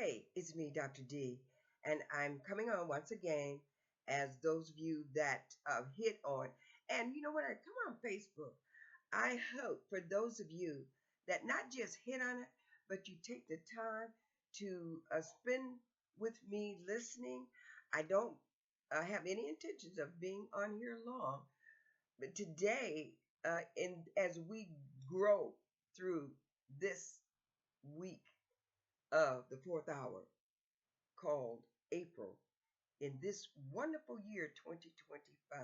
Hey, it's me, Dr. D, and I'm coming on once again as those of you that hit on. And you know what? I come on Facebook. I hope for those of you that not just hit on it, but you take the time to spend with me listening. I don't have any intentions of being on here long, but today, as we grow through this week of the fourth hour, called April in this wonderful year 2025.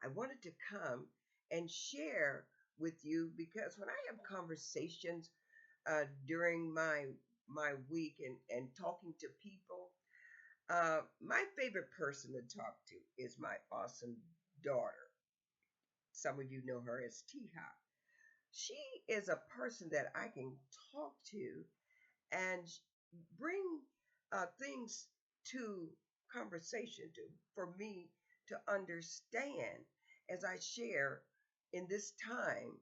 I wanted to come and share with you because when I have conversations during my week and talking to people, my favorite person to talk to is my awesome daughter. Some of you know her as Tiha. She is a person that I can talk to and bring things to conversation to for me to understand as I share in this time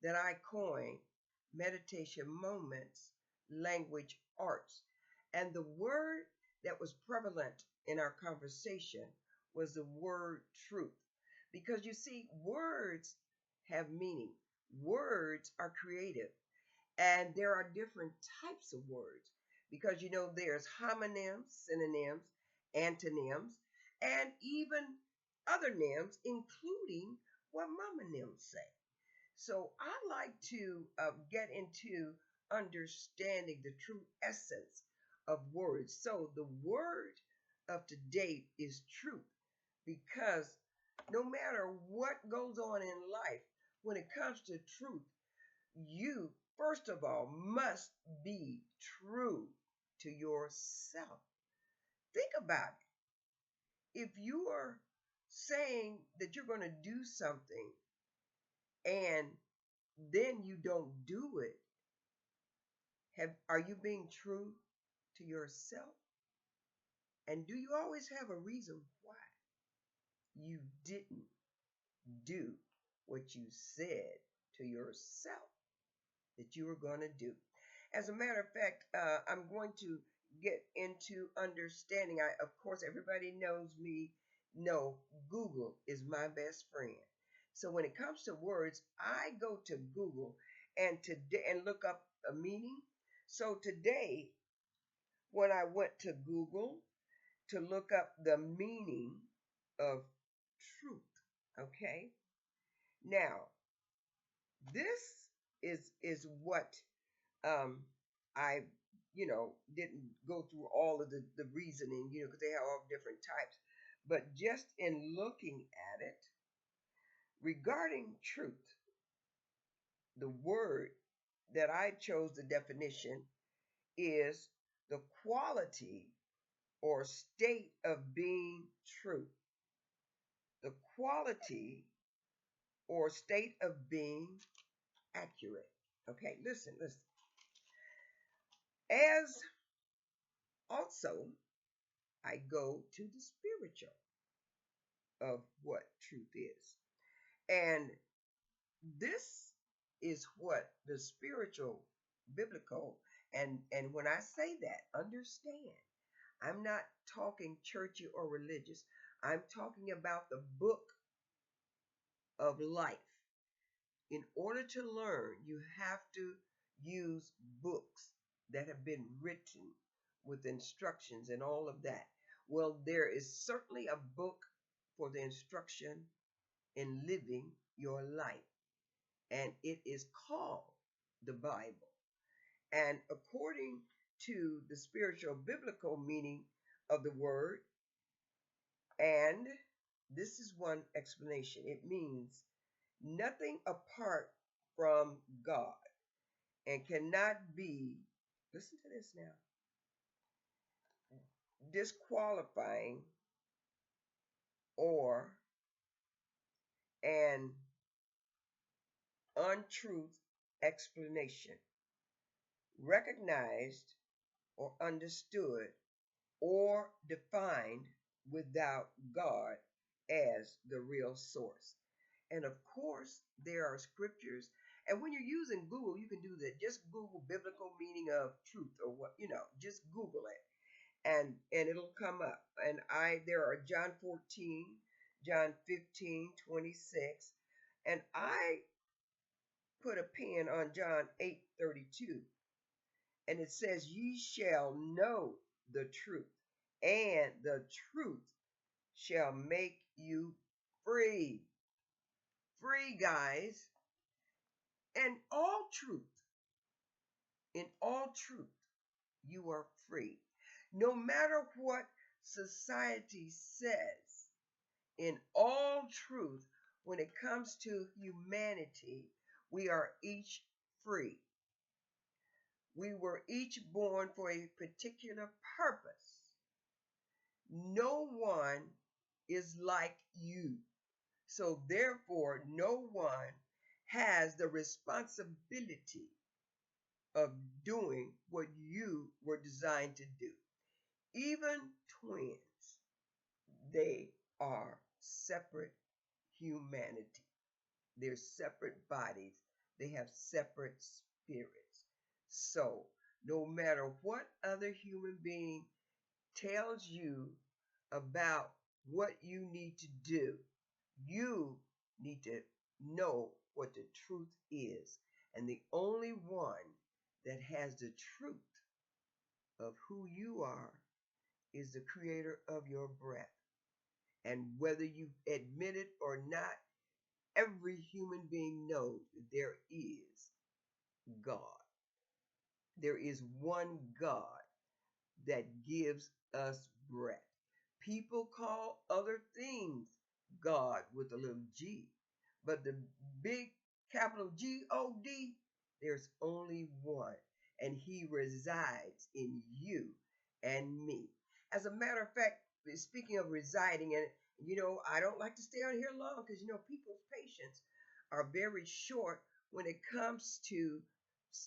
that I coin meditation moments, language arts. And the word that was prevalent in our conversation was the word truth. Because you see, words have meaning, words are creative. And there are different types of words because there's homonyms, synonyms, antonyms, and even other nyms, including what mama nyms say. So I like to get into understanding the true essence of words. So the word of today is truth because no matter what goes on in life, when it comes to truth, you, first of all, must be true to yourself. Think about it. If you are saying that you're going to do something and then you don't do it, are you being true to yourself? And do you always have a reason why you didn't do what you said to yourself that you were going to do? As a matter of fact, I'm going to get into understanding. Of course, everybody knows me. No, Google is my best friend. So when it comes to words, I go to Google and look up a meaning. So today, when I went to Google to look up the meaning of truth, okay. Now, this is what um, I, didn't go through all of the reasoning, because they have all different types. But just in looking at it, regarding truth, the word that I chose the definition is the quality or state of being true. The quality or state of being accurate. Okay, listen. As also, I go to the spiritual of what truth is. And this is what the spiritual, biblical, and when I say that, understand, I'm not talking churchy or religious. I'm talking about the book of life. In order to learn, you have to use books that have been written with instructions and all of that. Well, there is certainly a book for the instruction in living your life, and it is called the Bible. And according to the spiritual biblical meaning of the word, and this is one explanation, it means nothing apart from God and cannot be, listen to this now, disqualifying or an untruth explanation, recognized or understood or defined without God as the real source. And of course, there are scriptures And when you're using Google, you can do that. Just Google biblical meaning of truth or what, just Google it and it'll come up. And there are John 14, John 15, 26, and I put a pin on John 8:32, and it says, "Ye shall know the truth, and the truth shall make you free." Free, guys, and all truth. In all truth, you are free. No matter what society says, in all truth, when it comes to humanity, we are each free. We were each born for a particular purpose. No one is like you. So therefore, no one has the responsibility of doing what you were designed to do. Even twins, they are separate humanity. They're separate bodies. They have separate spirits. So no matter what other human being tells you about what you need to do, you need to know what the truth is. And the only one that has the truth of who you are is the creator of your breath. And whether you admit it or not, every human being knows that there is God. There is one God that gives us breath. People call other things God with a little g, but the big capital God, there's only one, and he resides in you and me. As a matter of fact, speaking of residing, and I don't like to stay on here long because people's patience are very short when it comes to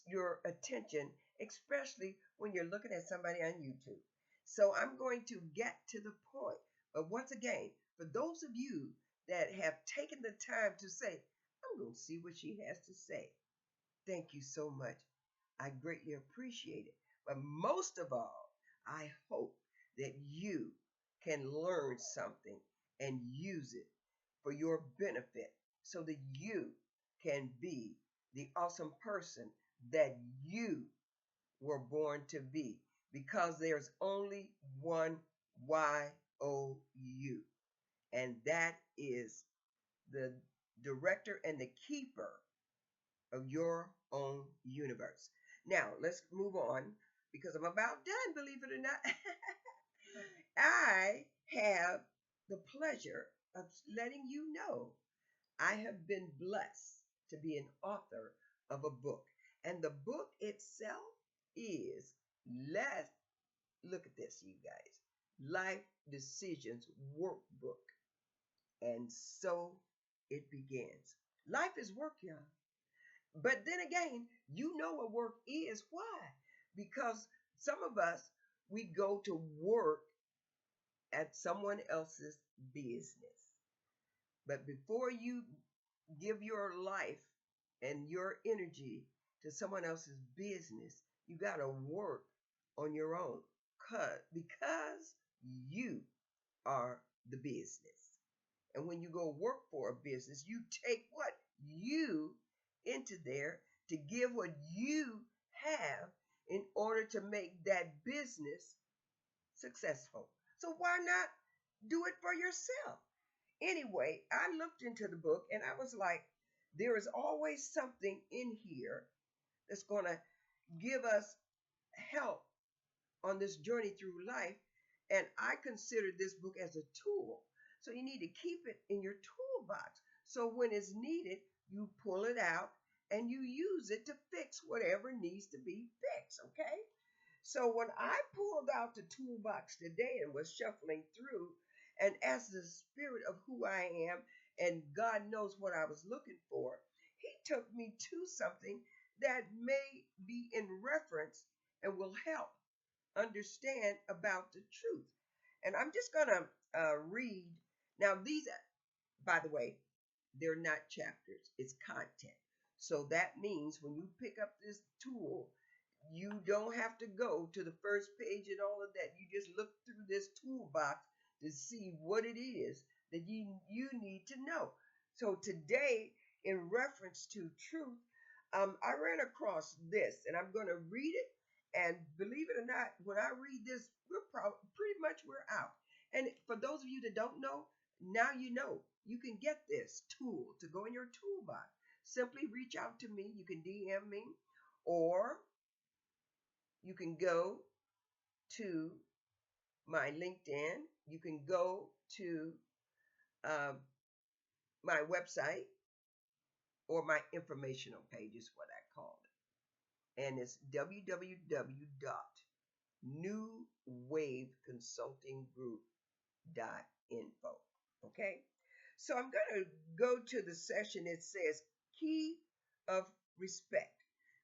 your attention, especially when you're looking at somebody on YouTube. So I'm going to get to the point. But once again, for those of you that have taken the time to say, I'm going to see what she has to say, thank you so much. I greatly appreciate it. But most of all, I hope that you can learn something and use it for your benefit so that you can be the awesome person that you were born to be, because there's only one YOU, and that is the director and the keeper of your own universe. Now, let's move on because I'm about done, believe it or not. I have the pleasure of letting you know I have been blessed to be an author of a book. And the book itself is, let's look at this, you guys, Life Decisions Workbook. And so it begins. Life is work, y'all. But then again, you know what work is. Why? Because some of us, we go to work at someone else's business. But before you give your life and your energy to someone else's business, you got to work on your own because you are the business. And when you go work for a business, you take what you into there to give what you have in order to make that business successful. So why not do it for yourself? Anyway, I looked into the book and I was like, there is always something in here that's going to give us help on this journey through life. And I consider this book as a tool. So you need to keep it in your toolbox. So when it's needed, you pull it out and you use it to fix whatever needs to be fixed. Okay. So when I pulled out the toolbox today and was shuffling through, and as the spirit of who I am, and God knows what I was looking for, he took me to something that may be in reference and will help understand about the truth. And I'm just going to read. Now, these, by the way, they're not chapters, it's content. So that means when you pick up this tool, you don't have to go to the first page and all of that. You just look through this toolbox to see what it is that you need to know. So today, in reference to truth, I ran across this, and I'm going to read it. And believe it or not, when I read this, we're out. And for those of you that don't know, now you know you can get this tool to go in your toolbox. Simply reach out to me. You can DM me, or you can go to my LinkedIn. You can go to uh, my website, or my informational page is what I call it. And it's www.newwaveconsultinggroup.info. Okay? So I'm going to go to the session that says key of respect.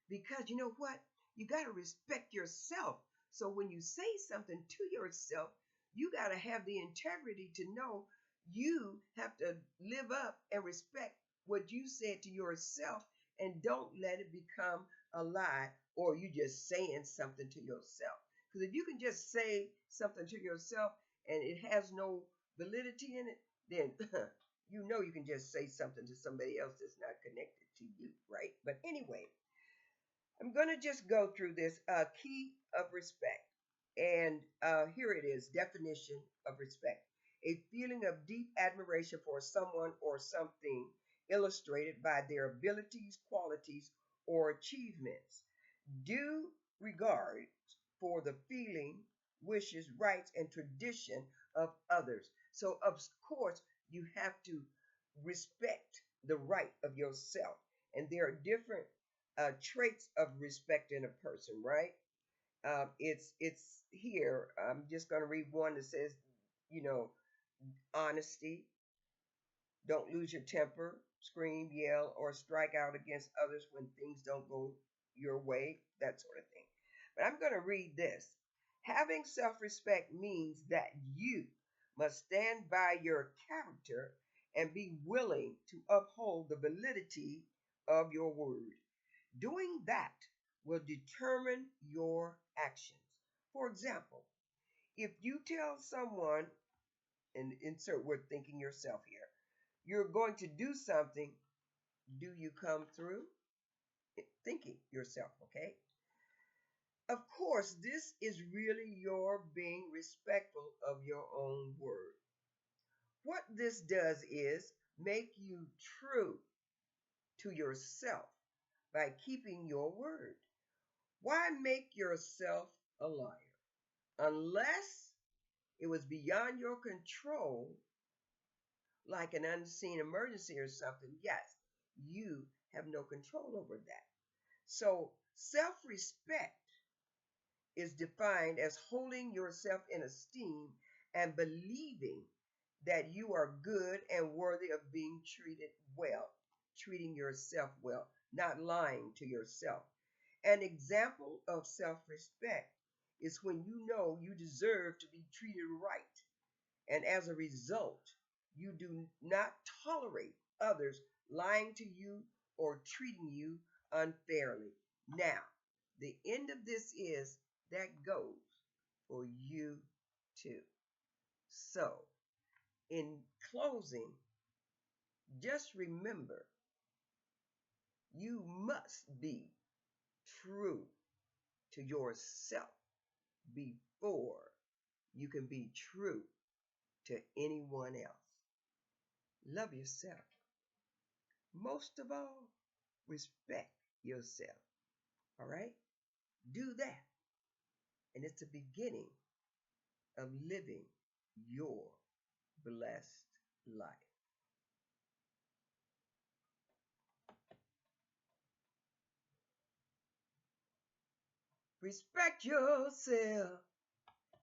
Because you know what? You got to respect yourself. So when you say something to yourself, you got to have the integrity to know you have to live up and respect what you said to yourself, and don't let it become a lie, or you just saying something to yourself. Because if you can just say something to yourself and it has no validity in it, then you know you can just say something to somebody else that's not connected to you, right? But anyway, I'm going to just go through this key of respect. And here it is, definition of respect. A feeling of deep admiration for someone or something illustrated by their abilities, qualities, or achievements. Due regard for the feeling, wishes, rights, and tradition of others. So, of course, you have to respect the right of yourself. And there are different traits of respect in a person, right? It's here. I'm just going to read one that says, you know, honesty. Don't lose your temper, scream, yell, or strike out against others when things don't go your way, that sort of thing. But I'm going to read this. Having self respect means that you must stand by your character and be willing to uphold the validity of your word. Doing that will determine your actions. For example, if you tell someone, and insert word thinking yourself here, you're going to do something, do you come through? Thinking yourself, okay? Of course, this is really your being respectful of your own word. What this does is make you true to yourself by keeping your word. Why make yourself a liar? Unless it was beyond your control, like an unseen emergency or something, yes, you have no control over that. So, self respect is defined as holding yourself in esteem and believing that you are good and worthy of being treated well, treating yourself well, not lying to yourself. An example of self respect is when you know you deserve to be treated right, and as a result, you do not tolerate others lying to you or treating you unfairly. Now, the end of this is that goes for you too. So, in closing, just remember you must be true to yourself before you can be true to anyone else. Love yourself. Most of all, respect yourself. All right? Do that. And it's the beginning of living your blessed life. Respect yourself.